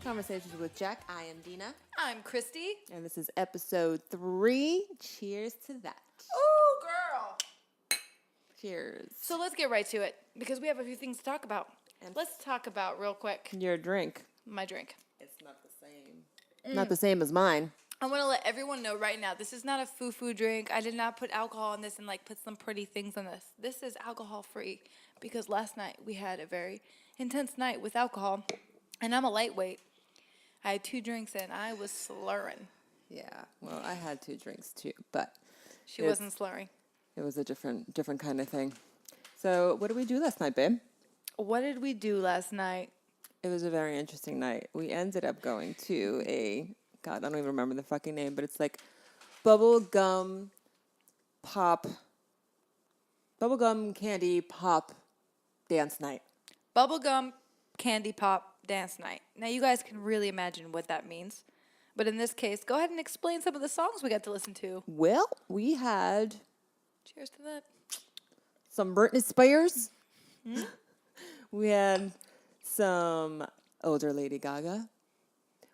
Conversations with Jack. I am Dina. I'm Christy. And this is episode 3. Cheers to that. Ooh, girl. Cheers. So let's get right to it because we have a few things to talk about. And let's talk about real quick your drink. my drink. It's not the same. Not the same as mine. I want to let everyone know right now, this is not a foo-foo drink. I did not put alcohol in this and put some pretty things in this. This is alcohol-free because last night we had a very intense night with alcohol, and I'm a lightweight. I had 2 drinks and I was slurring. Yeah, well, I had 2 drinks too, but she wasn't slurring. It was a different kind of thing. So what did we do last night, babe? What did we do last night? It was a very interesting night. We ended up going to God, I don't even remember the fucking name, but it's like bubblegum candy pop dance night. Bubblegum candy pop dance night. Now, you guys can really imagine what that means. But in this case, go ahead and explain some of the songs we got to listen to. Well, we had... Cheers to that. Some Britney Spears. We had some older Lady Gaga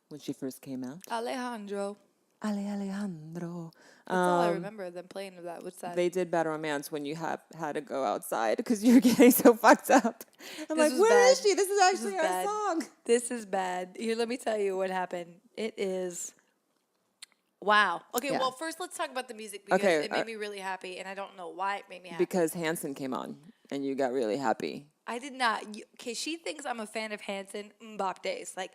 when she first came out. Alejandro. Alejandro. That's all I remember them playing of that. What's that? They did Bad Romance when you had to go outside because you were getting so fucked up. I'm like, where is she? This is actually our song. This is bad. Here, let me tell you what happened. It is... Wow. Okay, well, first let's talk about the music because it made me really happy, and I don't know why it made me happy. Because Hanson came on, and you got really happy. I did not. Okay, she thinks I'm a fan of Hanson bop days. Like,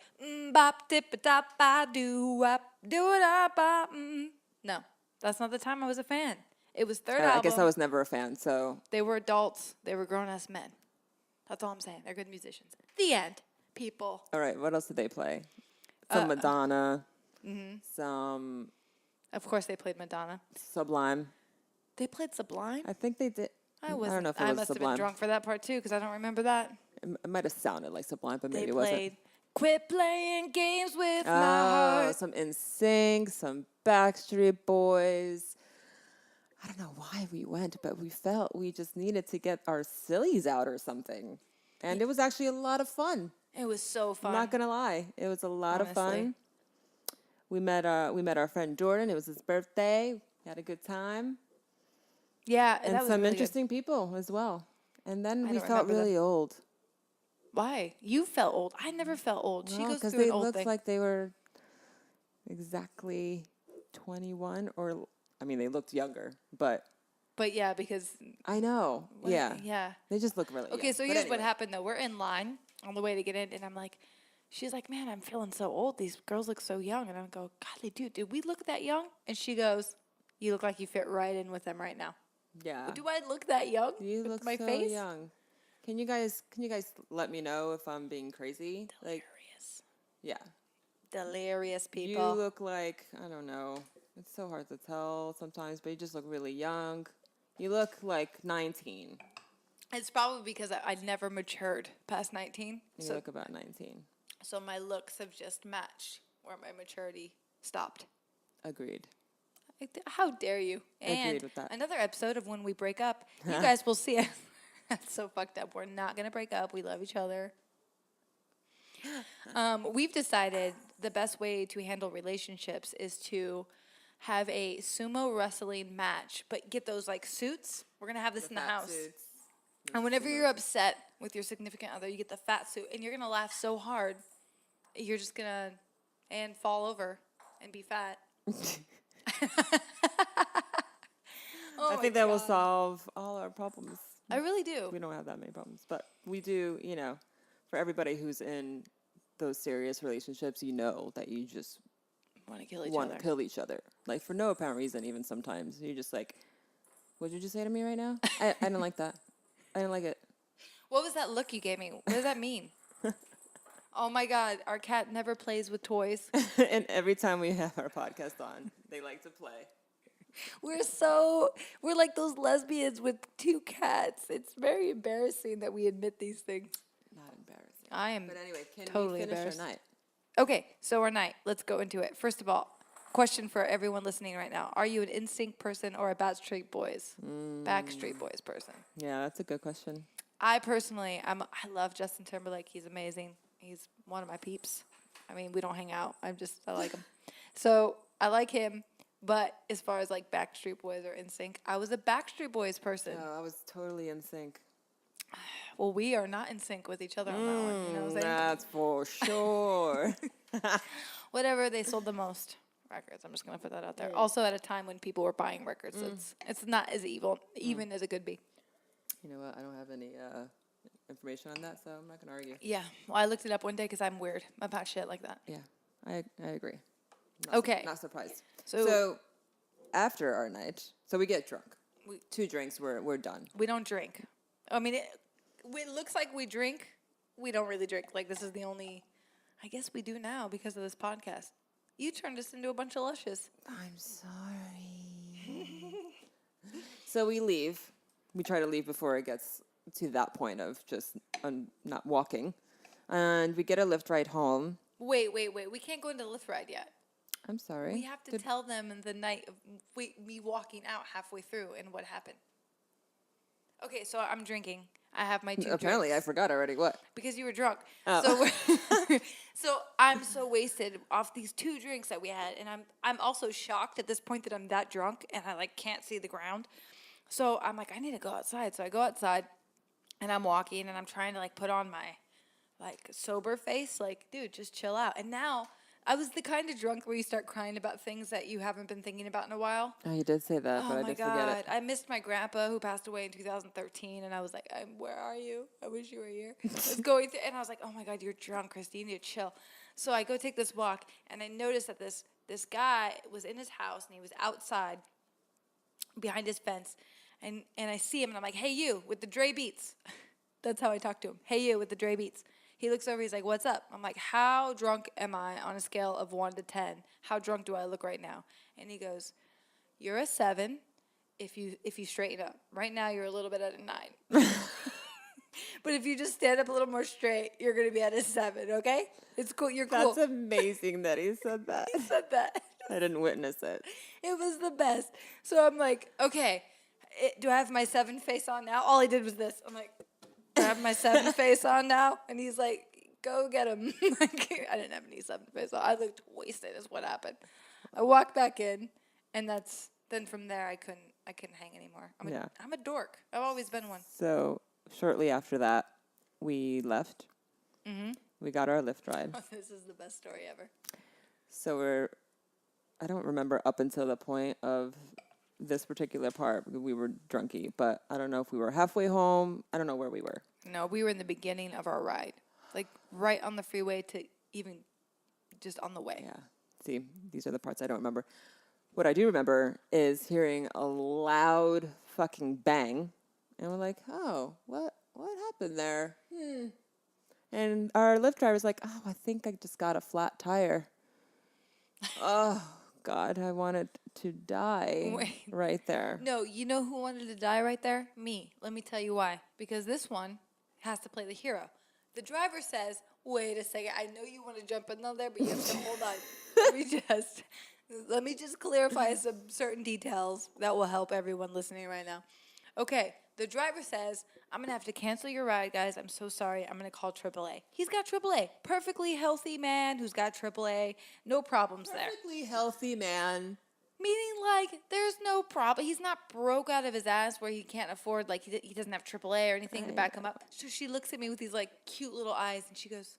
bop, dip, dop, ba, do, wop, do it up, bop, No, that's not the time I was a fan. It was third album. I guess I was never a fan, so. They were adults. They were grown-ass men. That's all I'm saying. They're good musicians. The end, people. All right, what else did they play? Some Madonna. Some... Of course they played Madonna. Sublime. They played Sublime? I think they did. I wasn't. I don't know if it I was must Sublime. have been drunk for that part too because I don't remember that. It might have sounded like Sublime, but maybe They it wasn't. played Quit Playing Games With My Heart. Some NSYNC, some Backstreet Boys. I don't know why we went, but we felt we just needed to get our sillies out or something. And it was actually a lot of fun. It was so fun. I'm not going to lie. It was a lot of fun. We met our friend Jordan. It was his birthday. We had a good time. Yeah, and that was some really interesting people as well. And then we don't felt remember really old. Why? You felt old. I never felt old. Well, she goes because through they an old looked thing. like they were exactly 21, or I mean, they looked younger, but yeah, because I know, yeah, they just look really. Okay, young. so here's what happened though. We're in line on the way to get in, and I'm like. She's like, man, I'm feeling so old. These girls look so young. And I go, God, they do. Did we look that young? And she goes, you look like you fit right in with them right now. Yeah. Do I look that young? You look my so face? young. Can you guys let me know if I'm being crazy? Delirious. Yeah. Delirious people. You look like, I don't know. It's so hard to tell sometimes, but you just look really young. You look like 19. It's probably because I never matured past 19. You look about 19. So my looks have just matched where my maturity stopped. Agreed. How dare you? Agreed with that. Another episode of When We Break Up, you guys will see us. That's so fucked up. We're not going to break up. We love each other. We've decided the best way to handle relationships is to have a sumo wrestling match, but get those like suits. We're going to have this in the house. Suits. And whenever you're upset with your significant other, you get the fat suit, and you're going to laugh so hard, you're just going to fall over and be fat. I think that will solve all our problems. I really do. We don't have that many problems, but we do, for everybody who's in those serious relationships, that you just want to kill each other. Like, for no apparent reason, even sometimes. You're just like, what did you say to me right now? I didn't like that. I didn't like it. What was that look you gave me? What does that mean? Oh, my God. Our cat never plays with toys. And every time we have our podcast on, they like to play. We're like those lesbians with 2 cats. It's very embarrassing that we admit these things. Not embarrassing. I am. But anyway, can totally we finish our night? Okay, so our night. Let's go into it. First of all, question for everyone listening right now. Are you an NSYNC person or a Backstreet Boys person? Yeah, that's a good question. I personally, I love Justin Timberlake. He's amazing. He's one of my peeps. I mean, we don't hang out. I like him. So I like him. But as far as like Backstreet Boys or NSYNC, I was a Backstreet Boys person. No, I was totally in sync. Well, we are not in sync with each other on that one. You know what I'm saying? That's for sure. Whatever, they sold the most records. I'm just going to put that out there. Also at a time when people were buying records. So it's not as evil, even as it could be. You know what? I don't have any information on that, so I'm not going to argue. Yeah. Well, I looked it up one day because I'm weird about shit like that. Yeah, I agree. Okay. Not surprised. So So after our night, so we get drunk. 2 drinks, we're done. we don't drink. I mean, it looks like we drink. We don't really drink. Like, this is the only... I guess we do now because of this podcast. You turned us into a bunch of lushes. I'm sorry. So we leave. We try to leave before it gets to that point of just not walking. And we get a Lyft ride home. Wait. We can't go into the Lyft ride yet. I'm sorry. We have to tell them in the night of me walking out halfway through and what happened. Okay, so I'm drinking. I have my 2 Apparently, drinks. I forgot already. What? Because you were drunk. Oh. So I'm so wasted off these 2 drinks that we had, and I'm also shocked at this point that I'm that drunk and I like can't see the ground. So I'm like, I need to go outside. So I go outside, and I'm walking, and I'm trying to like put on my like sober face, like, dude, just chill out. And now I was the kind of drunk where you start crying about things that you haven't been thinking about in a while. Oh, you did say that, but I did forget it. I missed my grandpa who passed away in 2013, and I was like, where are you? I wish you were here. I was going through, and I was like, oh my God, you're drunk, Christy. You need to chill. So I go take this walk, and I noticed that this guy was in his house, and he was outside behind his fence, and I see him, and I'm like, hey, you, with the Dre Beats. That's how I talk to him. Hey, you, with the Dre Beats. He looks over, he's like, what's up? I'm like, how drunk am I on a scale of 1 to 10? How drunk do I look right now? And he goes, you're a 7 if you straighten up. Right now, you're a little bit at a 9. But if you just stand up a little more straight, you're going to be at a 7, okay? It's cool. You're cool. That's amazing that he said that. He said that. I didn't witness it. It was the best. So I'm like, okay, do I have my 7 face on now? All he did was this. I'm like, do I have my 7 face on now? And he's like, go get him. Like, I didn't have any 7 face on. I looked wasted is what happened. I walked back in, and then from there I couldn't hang anymore. I'm a dork. I've always been one. So shortly after that, we left. Mm-hmm. We got our Lyft ride. Oh, this is the best story ever. So I don't remember up until the point of this particular part. We were drunky, but I don't know if we were halfway home. I don't know where we were. No, we were in the beginning of our ride. Like right on the freeway to even just on the way. Yeah. See, these are the parts I don't remember. What I do remember is hearing a loud fucking bang. And we're like, oh, what happened there? And our Lyft driver's like, oh, I think I just got a flat tire. Oh, God, I wanted to die right there. No, you know who wanted to die right there? Me. Let me tell you why. Because this one has to play the hero. The driver says, wait a second, I know you want to jump in there, but you have to hold on. Let me just clarify some certain details that will help everyone listening right now. Okay, the driver says, I'm going to have to cancel your ride, guys. I'm so sorry. I'm going to call AAA. He's got AAA. Perfectly healthy man who's got AAA. No problems there. Perfectly healthy man. Meaning, like, there's no problem. He's not broke out of his ass where he can't afford, like, he doesn't have AAA or anything to back him up. So she looks at me with these, like, cute little eyes, and she goes,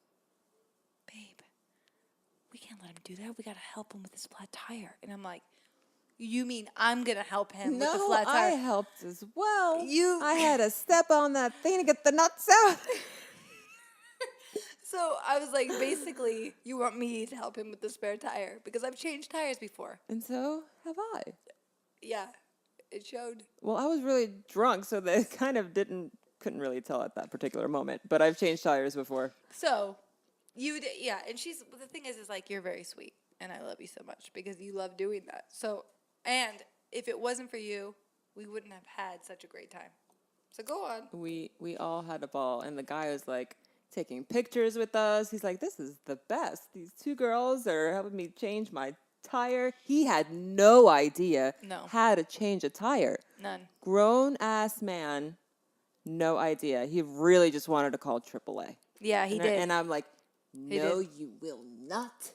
babe, we can't let him do that. We got to help him with his flat tire. And I'm like, you mean I'm going to help him with the flat tire? No, I helped as well. I had to step on that thing to get the nuts out. So I was like, basically, you want me to help him with the spare tire because I've changed tires before. And so have I. Yeah, it showed. Well, I was really drunk, so they kind of couldn't really tell at that particular moment. But I've changed tires before. So yeah. And the thing is like, you're very sweet, and I love you so much because you love doing that. So, and if it wasn't for you, we wouldn't have had such a great time. So go on. We all had a ball, and the guy was like, taking pictures with us. He's like, this is the best. These 2 girls are helping me change my tire. He had no idea how to change a tire. None. Grown-ass man, no idea. He really just wanted to call AAA. Yeah, he did. And I'm like, No, you will not.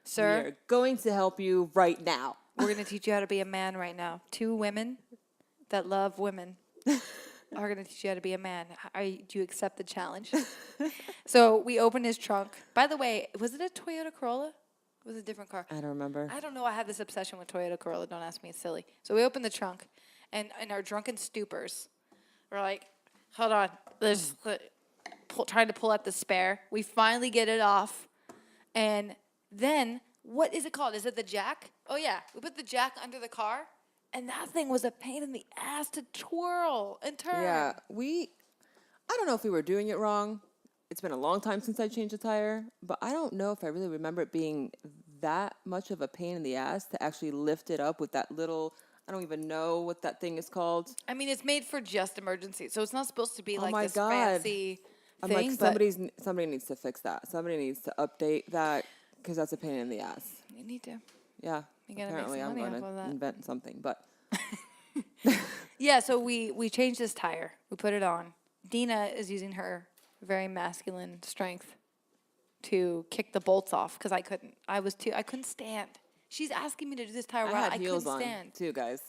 Sir, We are going to help you right now. we're going to teach you how to be a man right now. 2 women that love women are going to teach you how to be a man. Do you accept the challenge? So we opened his trunk. By the way, was it a Toyota Corolla? It was a different car. I don't remember. I don't know. I have this obsession with Toyota Corolla. Don't ask me. It's silly. So we opened the trunk, and in our drunken stupors, we're like, hold on. There's trying to pull out the spare. We finally get it off. And then, what is it called? Is it the jack? Oh, yeah. We put the jack under the car, and that thing was a pain in the ass to twirl and turn. Yeah, I don't know if we were doing it wrong. It's been a long time since I changed a tire, but I don't know if I really remember it being that much of a pain in the ass to actually lift it up with that little, I don't even know what that thing is called. I mean, it's made for just emergencies, so it's not supposed to be Oh like my this God. fancy I'm thing. like, but somebody needs to fix that. Somebody needs to update that because that's a pain in the ass. you need to. Yeah, You gotta make apparently some I'm money going off of to that. invent something, but Yeah, so we changed this tire. We put it on. Dina is using her very masculine strength to kick the bolts off because I couldn't. I couldn't stand. She's asking me to do this tire I while had I heels couldn't on stand. too, guys.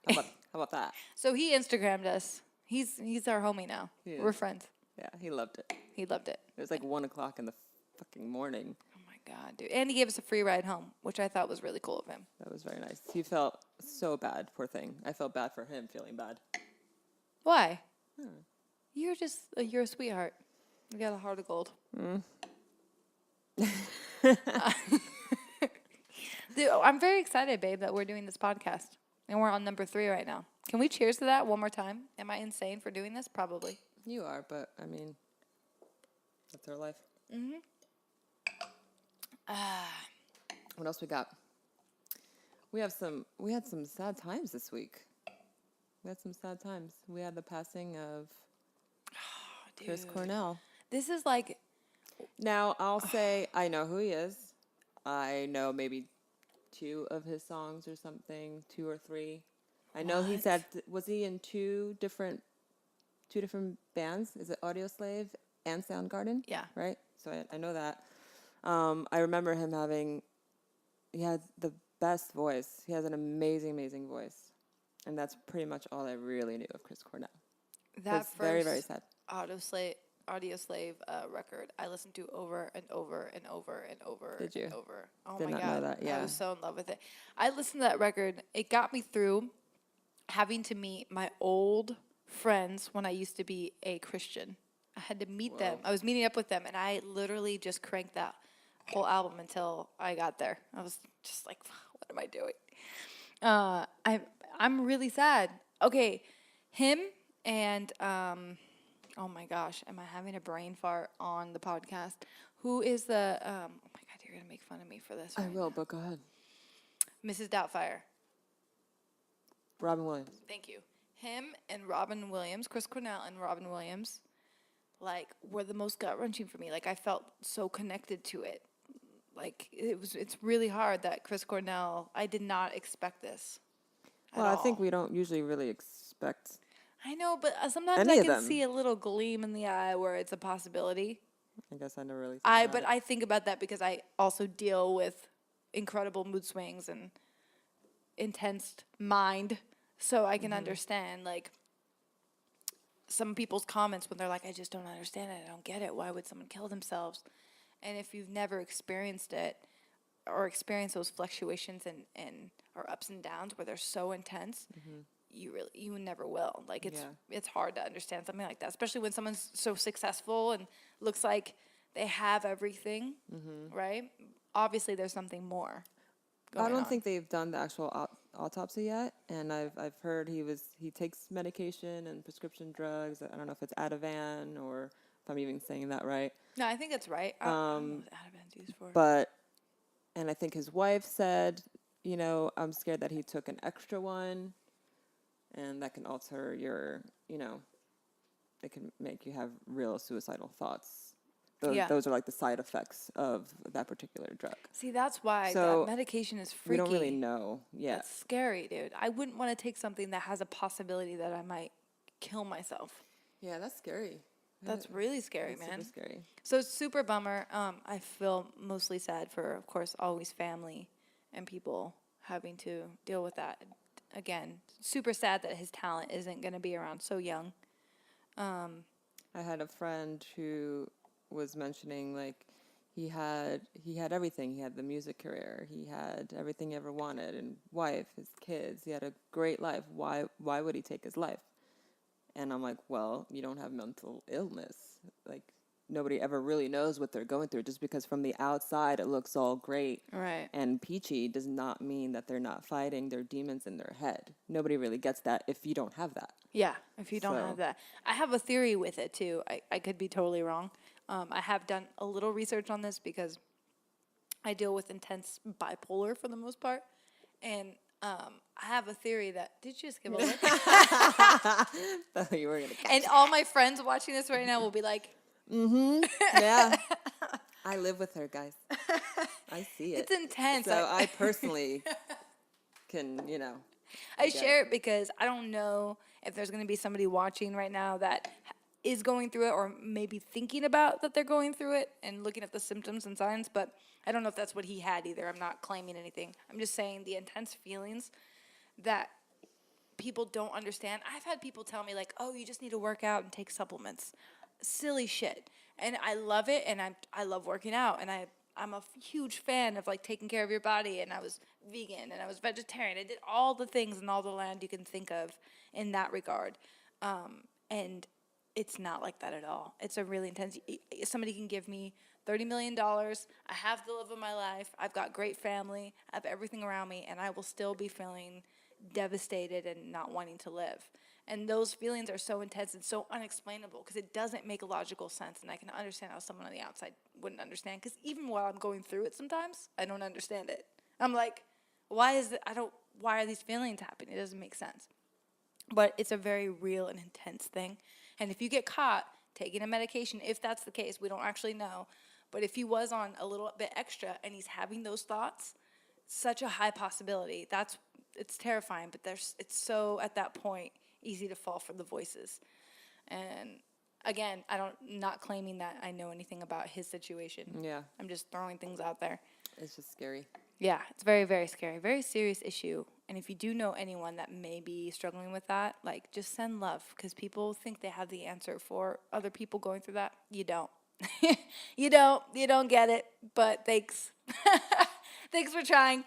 How about that? So he Instagrammed us. He's our homie now. He We're is. friends. Yeah, he loved it. He loved it. It was like 1:00 in the fucking morning. Oh my God, dude. And he gave us a free ride home, which I thought was really cool of him. That was very nice. He felt so bad, poor thing. I felt bad for him feeling bad. Why? You're a sweetheart. You got a heart of gold. Dude, I'm very excited, babe, that we're doing this podcast. And we're on number 3 right now. Can we cheers to that one more time? Am I insane for doing this? Probably. You are, but I mean, that's our life. What else we got? We had some sad times this week. We had some sad times. We had the passing of Chris Dude. Cornell. This is like, Now, I'll say I know who he is. I know maybe 2 of his songs or something, 2 or 3. I know he said, was he in two different bands? Is it Audio Slave and Soundgarden? yeah. Right? So I know that. I remember him he had the best voice. He has an amazing, amazing voice. And that's pretty much all I really knew of Chris Cornell. That It's first very, very sad. Audio Slave record I listened to over and over and over and over. Did you? And over. Oh Did my not God. know that, I yeah. was so in love with it. I listened to that record. It got me through having to meet my old friends when I used to be a Christian. I had to meet them. I was meeting up with them, and I literally just cranked that whole album until I got there. I was just like, what am I doing? I'm really sad. Okay, him and oh my gosh, am I having a brain fart on the podcast? Who is the oh my God, you're gonna make fun of me for this. I right will, now. but go ahead. Mrs. Doubtfire. Robin Williams. Thank you. Him and Robin Williams, Chris Cornell and Robin Williams, like, were the most gut-wrenching for me. Like, I felt so connected to it. Like, it's really hard that Chris Cornell, I did not expect this at Well, I think all. we don't usually really expect. I know, but sometimes Any I of can them. see a little gleam in the eye where it's a possibility. I guess I never really. Think about it. I think about that because I also deal with incredible mood swings and intense mind, so I can understand like some people's comments when they're like, "I just don't understand it. I don't get it. Why would someone kill themselves?" And if you've never experienced it or experienced those fluctuations and or ups and downs where they're so intense, you never will. Like it's hard to understand something like that, especially when someone's so successful and looks like they have everything, right? Obviously, there's something more. I don't think they've done the actual autopsy yet, and I've heard he takes medication and prescription drugs. I don't know if it's Ativan or if I'm even saying that right. No, I think that's right. I don't know what Ativan's used for. And I think his wife said, I'm scared that he took an extra one, and that can alter your, it can make you have real suicidal thoughts. Those are like the side effects of that particular drug. See, that's why So, that medication is freaky. We don't really know yet. That's scary, dude. I wouldn't want to take something that has a possibility that I might kill myself. Yeah, that's scary. That's really scary, It's man. super scary. So it's super bummer. I feel mostly sad for, of course, always family and people having to deal with that. Again, super sad that his talent isn't going to be around so young. I had a friend who was mentioning like he had everything. He had the music career. He had everything he ever wanted, and wife, his kids. He had a great life. Why would he take his life? And I'm like, well, you don't have mental illness. Like nobody ever really knows what they're going through. Just because from the outside it looks all great Right. and peachy does not mean that they're not fighting their demons in their head. Nobody really gets that if you don't have that. Yeah, if you don't So- have that. I have a theory with it, too. I could be totally wrong. I have done a little research on this because I deal with intense bipolar for the most part. And I have a theory that... Did you just give a look? Thought you were gonna catch. And all my friends watching this right now will be like, Yeah, I live with her, guys. I see it. it's intense. So I personally can, I share it because I don't know if there's going to be somebody watching right now that is going through it or maybe thinking about that they're going through it and looking at the symptoms and signs, but I don't know if that's what he had either. I'm not claiming anything. I'm just saying the intense feelings that people don't understand. I've had people tell me like, "Oh, you just need to work out and take supplements." Silly shit. And I love it, and I love working out, and I'm a huge fan of like taking care of your body, and I was vegan and I was vegetarian. I did all the things in all the land you can think of in that regard. And it's not like that at all. It's a really intense. Somebody can give me $30 million. I have the love of my life. I've got great family. I have everything around me, and I will still be feeling devastated and not wanting to live. And those feelings are so intense and so unexplainable because it doesn't make logical sense. And I can understand how someone on the outside wouldn't understand because even while I'm going through it sometimes, I don't understand it. I'm like, why are these feelings happening? It doesn't make sense. But it's a very real and intense thing. And if you get caught taking a medication, if that's the case, we don't actually know. But if he was on a little bit extra and he's having those thoughts, such a high possibility. It's terrifying, but it's so at that point easy to fall for the voices. And again, not claiming that I know anything about his situation. Yeah. I'm just throwing things out there. It's just scary. Yeah, it's very, very scary. Very serious issue. And if you do know anyone that may be struggling with that, like, just send love. Because people think they have the answer for other people going through that. You don't. You don't get it. But thanks. Thanks for trying.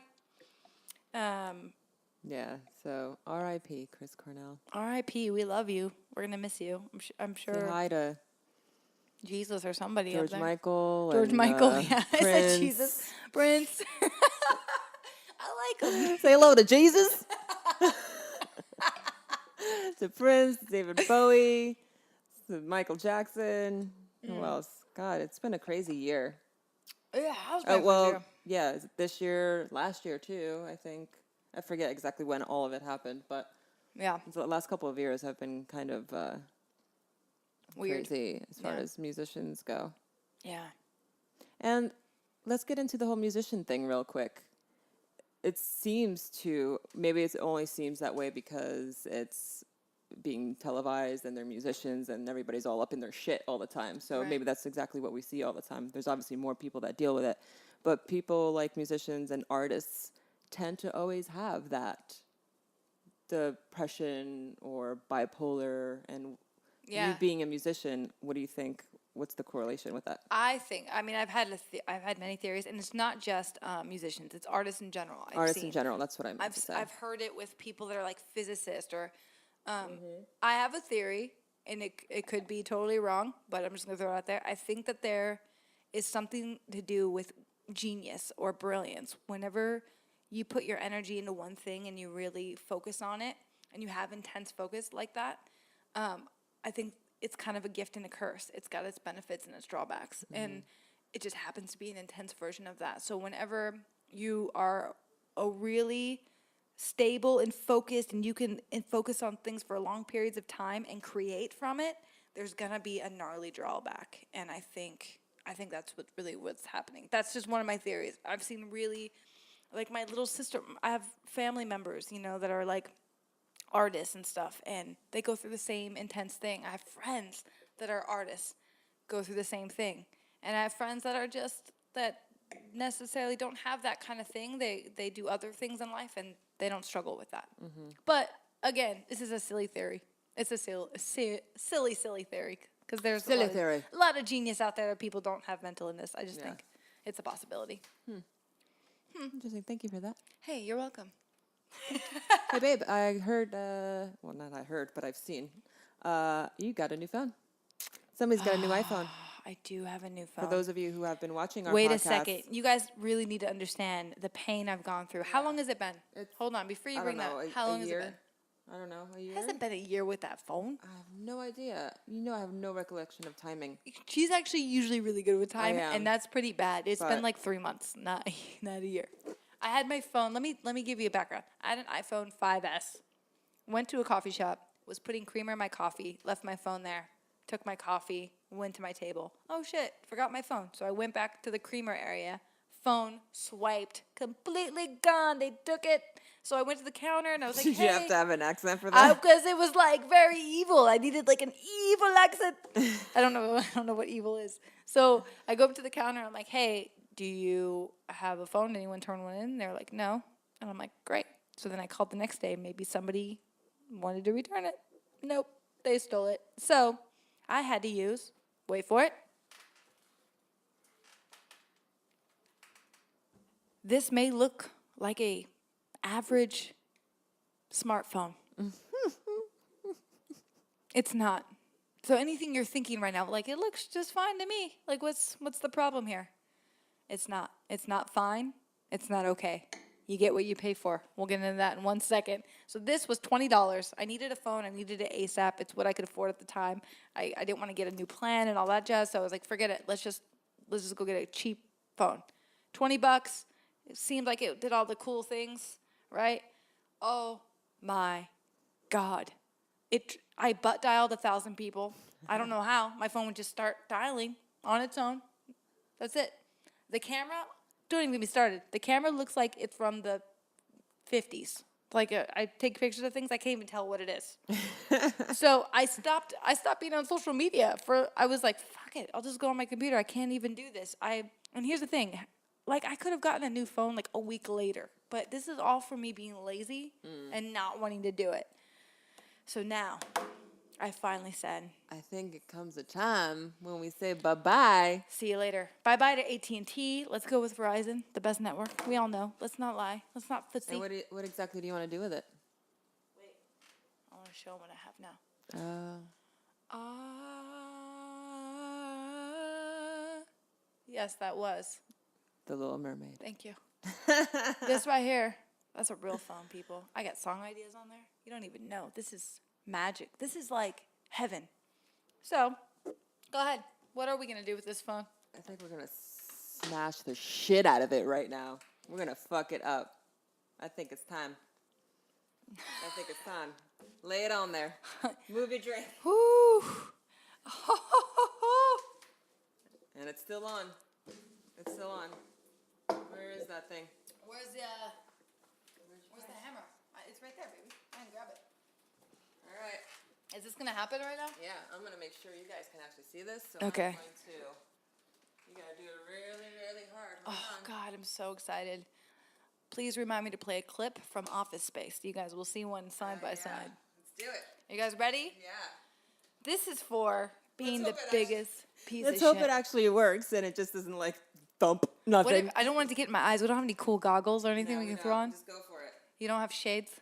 Yeah. So R.I.P. Chris Cornell. R.I.P. We love you. We're going to miss you. I'm Say sure hi to Jesus or somebody George up there. Michael. George and, Michael, yeah. I said Prince. Jesus. Prince. I like him. Say hello to Jesus. To Prince, David Bowie, to Michael Jackson. Who else? God, it's been a crazy year. Yeah, how's Yeah, is it this year, last year too, I think. I forget exactly when all of it happened, but Yeah, the last couple of years have been kind of weird. crazy as far Yeah. as musicians go. Yeah. And let's get into the whole musician thing real quick. It seems to, maybe it only seems that way because it's being televised and they're musicians and everybody's all up in their shit all the time. So Right. maybe that's exactly what we see all the time. There's obviously more people that deal with it. But people like musicians and artists tend to always have that depression or bipolar. And Yeah. you being a musician, what do you think? What's the correlation with that? I mean, I've had many theories, and it's not just musicians; it's artists in general. Artists in general, that's what I meant to say. I've heard it with people that are like physicists or. I have a theory, and it could be totally wrong, but I'm just gonna throw it out there. I think that there is something to do with genius or brilliance. Whenever you put your energy into one thing and you really focus on it, and you have intense focus like that, I think it's kind of a gift and a curse. It's got its benefits and its drawbacks. And it just happens to be an intense version of that. So whenever you are a really stable and focused and you can focus on things for long periods of time and create from it, there's going to be a gnarly drawback. And I think that's what's happening. That's just one of my theories. I've seen really, like my little sister, I have family members, that are like artists and stuff, and they go through the same intense thing. I have friends that are artists go through the same thing. And I have friends that necessarily don't have that kind of thing. They do other things in life and they don't struggle with that. Mm-hmm. But again, this is a silly theory. It's a silly theory because there's a lot of genius out there that people don't have mental illness. I just think it's a possibility. Interesting. Thank you for that. Hey, you're welcome. Hey, babe, I heard, well, not I heard, but I've seen, you got a new phone. Somebody's got a new iPhone. I do have a new phone. For those of you who have been watching our Wait podcast. a second. You guys really need to understand the pain I've gone through. How long has it been? Hold on. Before you bring that, how long has it been? I don't know. A year? Has it been a year with that phone? I have no idea. You know, I have no recollection of timing. She's actually usually really good with time, I am. and that's pretty bad. It's been like 3 months, not a year. I had my phone. Let me give you a background. I had an iPhone 5S. Went to a coffee shop. Was putting creamer in my coffee. Left my phone there. Took my coffee. Went to my table. Oh shit! Forgot my phone. So I went back to the creamer area. Phone swiped. Completely gone. They took it. So I went to the counter and I was like, Did hey. you have to have an accent for that? Because it was like very evil. I needed like an evil accent. I don't know what evil is. So I go up to the counter. I'm like, hey, do you have a phone? Anyone turn one in? They're like, no. And I'm like, great. So then I called the next day. Maybe somebody wanted to return it. Nope. They stole it. So I had to use, wait for it. This may look like a average smartphone. It's not. So anything you're thinking right now, like it looks just fine to me. Like what's the problem here? It's not. It's not fine. It's not okay. You get what you pay for. We'll get into that in 1 second. So this was $20. I needed a phone. I needed it ASAP. It's what I could afford at the time. I didn't want to get a new plan and all that jazz. So I was like, forget it. Let's just go get a cheap phone. $20. It seemed like it did all the cool things, right? Oh my God. I butt dialed 1,000 people. I don't know how. My phone would just start dialing on its own. That's it. The camera, don't even get me started. The camera looks like it's from the 50s. Like I take pictures of things, I can't even tell what it is. So I stopped being on social media I was like, fuck it. I'll just go on my computer. I can't even do this. And here's the thing. Like I could have gotten a new phone like a week later, but this is all for me being lazy and not wanting to do it. So now, I finally said, I think it comes a time when we say bye-bye. see you later. Bye-bye to AT&T. Let's go with Verizon, the best network. We all know. Let's not lie. Let's not footsie. And what exactly do you want to do with it? Wait. I want to show them what I have now. Yes, that was. The Little Mermaid. Thank you. This right here, that's a real phone, people. I got song ideas on there. You don't even know. This is magic. This is like heaven. So, go ahead. What are we going to do with this phone? I think we're going to smash the shit out of it right now. We're going to fuck it up. I think it's time. Lay it on there. Move your drink. Woo! And it's still on. Where is that thing? Where's the hammer? It's right there, baby. I can grab it. All right. Is this going to happen right now? Yeah, I'm going to make sure you guys can actually see this. So Okay. I'm going to, you got to do it really, really hard. Oh, God, I'm so excited. Please remind me to play a clip from Office Space. You guys will see one side by side. Let's do it. Are you guys ready? Yeah. This is for being the biggest piece Let's of hope shit. it actually works and it just doesn't like thump nothing. I don't want it to get in my eyes. We don't have any cool goggles or anything we can throw on. Just go for it. You don't have shades?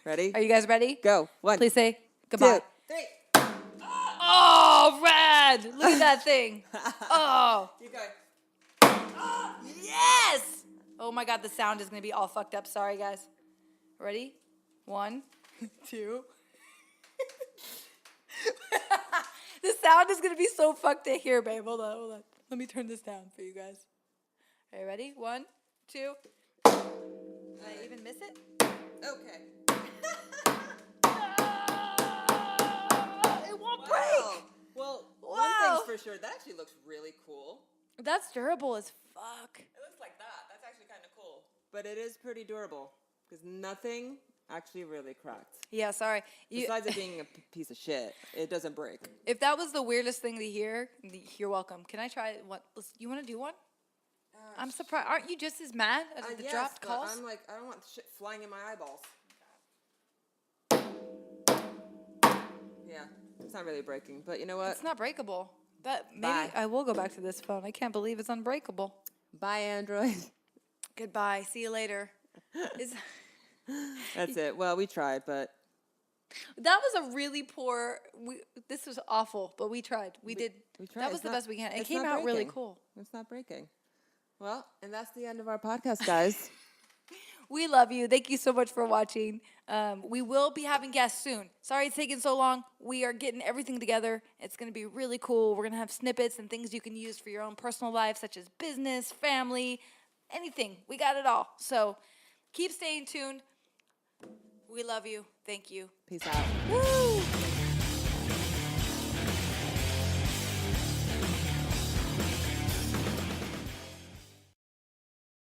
Ready? Are you guys ready? Go. 1, Please say goodbye. 2, 3. Oh, rad! Look at that thing. Oh. Keep going. Yes! Oh my God, the sound is going to be all fucked up. Sorry, guys. Ready? 1, 2. The sound is going to be so fucked to hear, babe. Hold on. Let me turn this down for you guys. Are you ready? 1, 2. Did I even miss it? Okay. It won't break. Well, one Wow. thing's for sure. That actually looks really cool. That's durable as fuck. It looks like that. That's actually kind of cool. But it is pretty durable because nothing Actually, really cracked. Yeah, sorry. Besides it being a piece of shit, it doesn't break. If that was the weirdest thing to hear, you're welcome. Can I try what? You want to do one? I'm surprised. Aren't you just as mad as the Yes, dropped but calls? I'm like, I don't want shit flying in my eyeballs. Yeah, it's not really breaking, but you know what? It's not breakable. But maybe Bye. I will go back to this phone. I can't believe it's unbreakable. Bye, Android. Goodbye. See you later. That's it. Well, we tried, but That was a really poor. This was awful, but we tried. We did. we tried. That was It's the not- best we can. It it's came not out really breaking. cool. It's not breaking. Well, and that's the end of our podcast, guys. We love you. Thank you so much for watching. We will be having guests soon. Sorry it's taking so long. We are getting everything together. It's going to be really cool. We're going to have snippets and things you can use for your own personal life, such as business, family, anything. We got it all. So keep staying tuned. We love you. Thank you. Peace out. Woo!